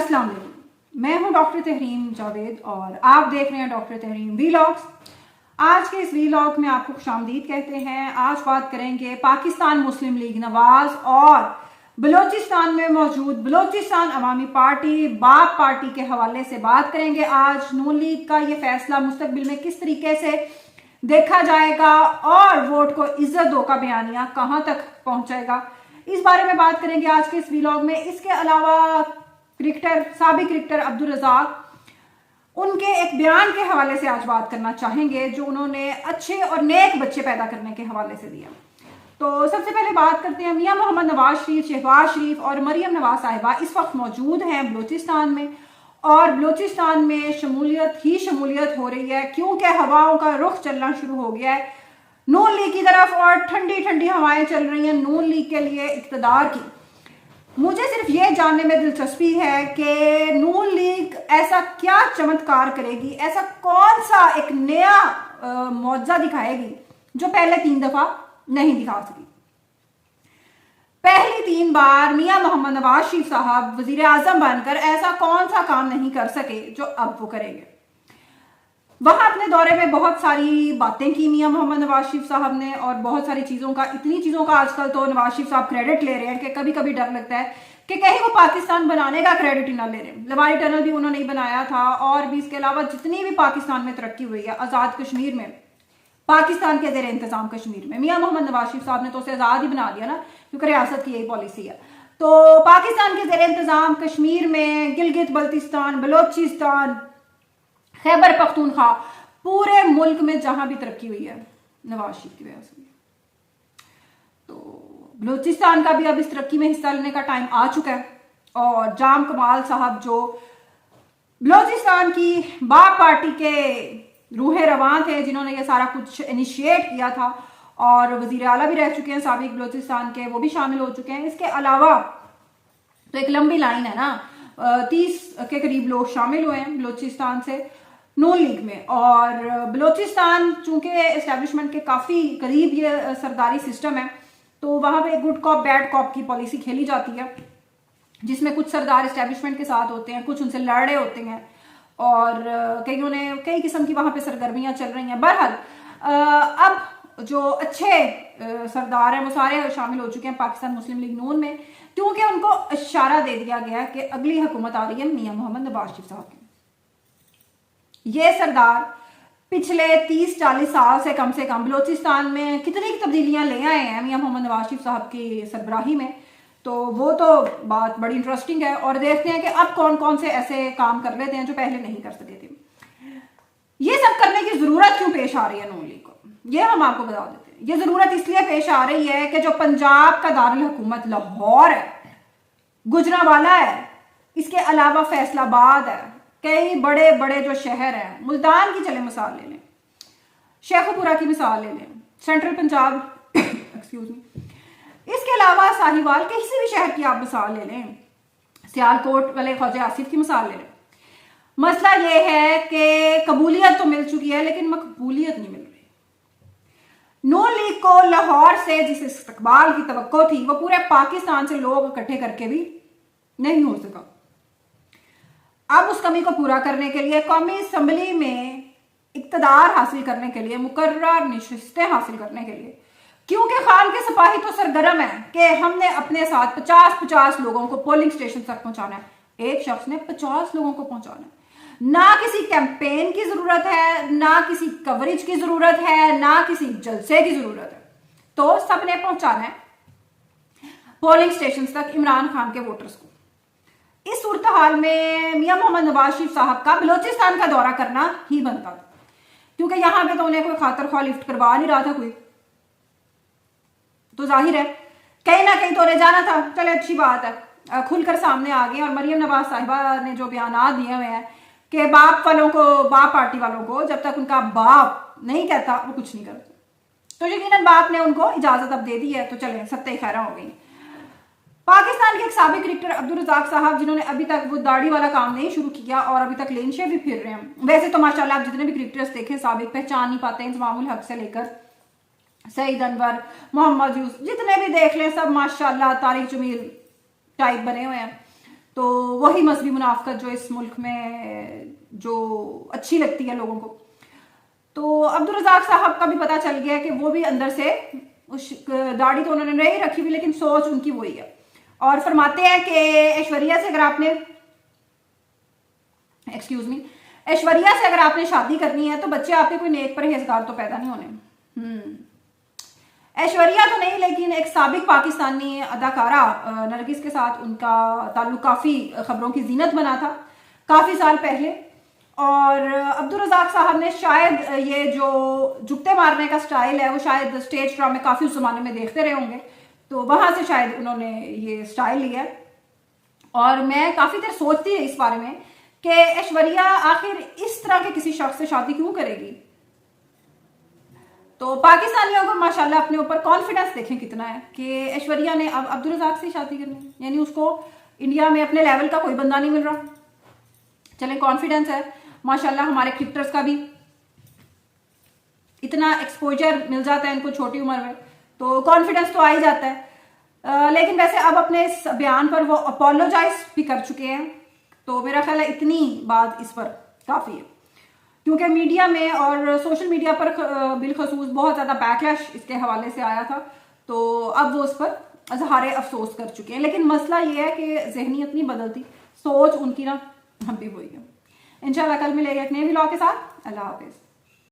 अस्सलाम वालेकुम। मैं हूं डॉक्टर तहरीम जावेद और आप देख रहे हैं डॉक्टर तहरीम वीलॉग्स। आज के इस वीलॉग में आपको खुशामदीद कहते हैं। आज बात करेंगे पाकिस्तान मुस्लिम लीग नवाज और बलोचिस्तान में मौजूद बलोचिस्तान अवामी पार्टी बाप पार्टी के हवाले से बात करेंगे। आज नून लीग का ये फैसला मुस्तकबिल में किस तरीके से देखा जाएगा और वोट को इज्जत दो का बयानिया कहां तक पहुंचेगा, इस बारे में बात करेंगे आज के इस वीलॉग में। इसके अलावा साबिक क्रिकेटर अब्दुल रज़ाक, उनके एक बयान के हवाले से आज बात करना चाहेंगे जो उन्होंने अच्छे और नेक बच्चे पैदा करने के हवाले से दिया। तो सबसे पहले बात करते हैं मियां मोहम्मद नवाज शरीफ, शहबाज शरीफ और मरियम नवाज साहिबा इस वक्त मौजूद हैं बलूचिस्तान में और बलूचिस्तान में शमूलियत हो रही है क्योंकि हवाओं का रुख चलना शुरू हो गया है नून लीग की तरफ और ठंडी ठंडी हवाएं चल रही हैं नून लीग के लिए इक़्तिदार की। मुझे सिर्फ ये जानने में दिलचस्पी है कि नून लीग ऐसा क्या चमत्कार करेगी, ऐसा कौन सा एक नया मौजज़ा दिखाएगी जो पहले 3 दफा नहीं दिखा सकी। पहली 3 बार मियां मोहम्मद नवाज शरीफ साहब वजीर आजम बनकर ऐसा कौन सा काम नहीं कर सके जो अब वो करेंगे। वहां अपने दौरे में बहुत सारी बातें की मियां मोहम्मद नवाज शरीफ साहब ने और बहुत सारी इतनी चीजों का आजकल तो नवाज शरीफ साहब क्रेडिट ले रहे हैं कि कभी कभी डर लगता है कि कहीं वो पाकिस्तान बनाने का क्रेडिट ही ना ले रहे हैं। लवारी टनल भी उन्होंने ही बनाया था और भी इसके अलावा जितनी भी पाकिस्तान में तरक्की हुई है, आजाद कश्मीर में, पाकिस्तान के जेर इंतजाम कश्मीर में मियां मोहम्मद नवाज शरीफ साहब ने तो उसे आजाद ही बना दिया ना, क्योंकि रियासत की यही पॉलिसी है। तो पाकिस्तान के जेर इंतजाम कश्मीर में गिलगित बल्तिस्तान, बलोचिस्तान, खैबर पख्तूनख्वा, पूरे मुल्क में जहां भी तरक्की हुई है नवाज शरीफ की वजह से। तो बलूचिस्तान का भी अब इस तरक्की में हिस्सा लेने का टाइम आ चुका है और जाम कमाल साहब जो बलूचिस्तान की बाप पार्टी के रूहे रवान थे, जिन्होंने ये सारा कुछ इनिशिएट किया था और वजीर आला भी रह चुके हैं साबिक बलूचिस्तान के, वो भी शामिल हो चुके हैं। इसके अलावा तो एक लंबी लाइन है ना, 30 के करीब लोग शामिल हुए हैं बलूचिस्तान से नून लीग में। और बलूचिस्तान चूंकि एस्टेब्लिशमेंट के काफी करीब ये सरदारी सिस्टम है, तो वहां पे गुड कॉप बैड कॉप की पॉलिसी खेली जाती है, जिसमें कुछ सरदार एस्टेब्लिशमेंट के साथ होते हैं, कुछ उनसे लड़ रहे होते हैं और कई किस्म की वहां पे सरगर्मियां चल रही हैं। बहरहाल अब जो अच्छे सरदार हैं वो सारे शामिल हो चुके हैं पाकिस्तान मुस्लिम लीग नून में, क्योंकि उनको इशारा दे दिया गया कि अगली हुकूमत आ रही है मियां मोहम्मद नवाज शरीफ साहब की। ये सरदार पिछले 30-40 साल से कम बलूचिस्तान में कितनी तब्दीलियां ले आए हैं मियां मोहम्मद नवाज शरीफ साहब की सरबराही में। तो वो तो बात बड़ी इंटरेस्टिंग है और देखते हैं कि अब कौन कौन से ऐसे काम कर लेते हैं जो पहले नहीं कर सके थे। ये सब करने की जरूरत क्यों पेश आ रही है नून लीग को, ये हम आपको बता देते हैं। ये जरूरत इसलिए पेश आ रही है कि जो पंजाब का दारुल हुकूमत लाहौर है, गुजरांवाला है, इसके अलावा फैसलाबाद है, कई बड़े बड़े जो शहर हैं, मुल्तान की चले मिसाल ले लें, शेखुपुरा की मिसाल ले लें, सेंट्रल पंजाब एक्सक्यूज मी, इसके अलावा साहिवाल किसी भी शहर की आप मिसाल ले लें, सियालकोट वाले ख्वाजा आसिफ की मिसाल ले लें। मसला यह है कि कबूलियत तो मिल चुकी है लेकिन मकबूलियत नहीं मिल रही। नून लीग को लाहौर से जिस इस्तकबाल की तवक्को थी वो पूरे पाकिस्तान से लोग इकट्ठे करके भी नहीं हो सका। अब उस कमी को पूरा करने के लिए कौमी असम्बली में इक़्तिदार हासिल करने के लिए, मुकर्रर नशिस्तें हासिल करने के लिए, क्योंकि खान के सिपाही तो सरगर्म है कि हमने अपने साथ 50-50 लोगों को पोलिंग स्टेशन तक पहुंचाना है। एक शख्स ने 50 लोगों को पहुंचाना है। ना किसी कैंपेन की जरूरत है, ना किसी कवरेज की जरूरत है, ना किसी जलसे की जरूरत है, तो सबने पहुंचाना है पोलिंग स्टेशन तक इमरान खान के वोटर्स को। इस सूरत हाल में मियां मोहम्मद नवाज शरीफ साहब का बलूचिस्तान का दौरा करना ही बनता था, क्योंकि यहां पे तो उन्हें कोई खातर ख्वाह लिफ्ट करवा नहीं रहा था कोई, तो जाहिर है कहीं ना कहीं तो उन्हें जाना था। चले अच्छी बात है, खुलकर सामने आ गए। और मरियम नवाज साहिबा ने जो बयान दिए हुए हैं कि बाप पार्टी वालों को जब तक उनका बाप नहीं कहता वो कुछ नहीं करते, तो यकीनन बाप ने उनको इजाजत अब दे दी है, तो चले सत्ते खैरा हो गई। पाकिस्तान के एक साबिक क्रिकेटर अब्दुल रज़ाक साहब, जिन्होंने अभी तक वो दाढ़ी वाला काम नहीं शुरू किया और अभी तक लेन शेव भी फिर रहे हैं। वैसे तो माशाल्लाह आप जितने भी क्रिकेटर्स देखें साबिक पहचान नहीं पाते, इंजमामुल हक से लेकर सईद अनवर, मोहम्मद यूसुफ, जितने भी देख लें सब माशाल्लाह तारिक जमील टाइप बने हुए हैं। तो वही मजहबी मुनाफकत जो इस मुल्क में जो अच्छी लगती है लोगों को। तो अब्दुल रज़ाक साहब का भी पता चल गया कि वो भी अंदर से उस दाढ़ी तो उन्होंने नहीं रखी हुई, लेकिन सोच उनकी वही है। और फरमाते हैं कि ऐश्वर्या से अगर आपने ऐश्वर्या से अगर आपने शादी करनी है तो बच्चे आपके कोई नेक परहेजगार तो पैदा नहीं होने। ऐश्वर्या तो नहीं, लेकिन एक साबिक पाकिस्तानी अदाकारा नरगिस के साथ उनका ताल्लुक काफ़ी खबरों की जीनत बना था काफ़ी साल पहले। और अब्दुल रज़ाक साहब ने शायद ये जो जुत्ते मारने का स्टाइल है वो शायद स्टेज ड्रामे काफ़ी उस ज़माने में देखते रहे होंगे, तो वहाँ से शायद उन्होंने ये स्टाइल लिया है। और मैं काफ़ी देर सोचती रही इस बारे में कि ऐश्वर्या आखिर इस तरह के किसी शख्स से शादी क्यों करेगी। तो पाकिस्तानियों को माशाल्लाह अपने ऊपर कॉन्फिडेंस देखें कितना है कि ऐश्वर्या ने अब अब्दुल रज़ाक से शादी करनी है, यानी उसको इंडिया में अपने लेवल का कोई बंदा नहीं मिल रहा। चले कॉन्फिडेंस है माशाल्लाह, हमारे क्रिकेटर्स का भी इतना एक्सपोजर मिल जाता है इनको छोटी उम्र में, तो कॉन्फिडेंस तो आ ही जाता है। लेकिन वैसे अब अपने इस बयान पर वो अपोलोजाइज भी कर चुके हैं, तो मेरा ख्याल है इतनी बात इस पर काफ़ी है, क्योंकि मीडिया में और सोशल मीडिया पर बिलखसूस बहुत ज़्यादा बैकलैश इसके हवाले से आया था, तो अब वो उस पर इज़हार अफसोस कर चुके हैं। लेकिन मसला ये है कि ज़हनीत नहीं बदलती, सोच उनकी ना हम भी वही है। इंशाल्लाह कल मिलेगा एक नए व्लॉग के साथ। अल्लाह हाफिज़।